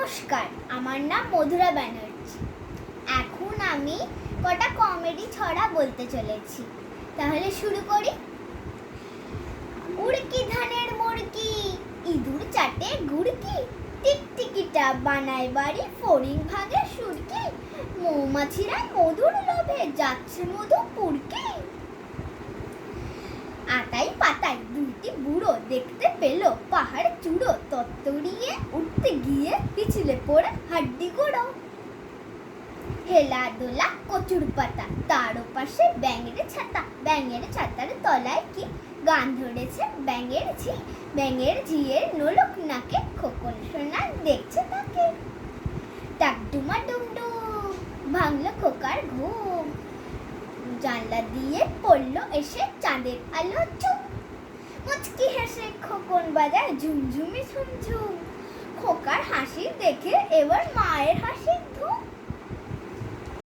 নমস্কার, আমার নাম মধুরা ব্যানার্জি। এখন আমি কটা কমেডি ছড়া বলতে চলেছি। তাহলে শুরু করি। উড়কি ধানের মুড়কি, ইঁদুর চাটে গুড়কি, টিকটিকিটা বানায় বাড়ি, ফড়িং ভাগে সুরকি, মৌমাছিরা মধুর লোভে যাচ্ছে মধু পুরকি। আতাই পাতায় দুইটি বুড়ো দেখতে পেল পাহাড় চূড়ো, তত্তরিয়ে উঠতে গিয়ে পিছলে পড়ে হাড্ডি গুঁড়ো। হেলা দোলা কচুর পাতা, তার ওপাশে ব্যাঙের ছাতা, ব্যাঙের ছাতার তলায় কি গান ধরেছে ব্যাঙের ঝি, ব্যাঙের ঝিয়ের নোলক নাকে খোকন সোনা দেখছে তাকে। টাকডুমা ডুমডুম ভাঙলো খোকার ঘুম, জানলা দিয়ে পড়লো এসে চাঁদের আলো চুম, মুচকি হেসে খোকন বাজায় ঝুমঝুমি ঝুমঝুম। খোকার হাসি দেখে এবার মায়ের হাসি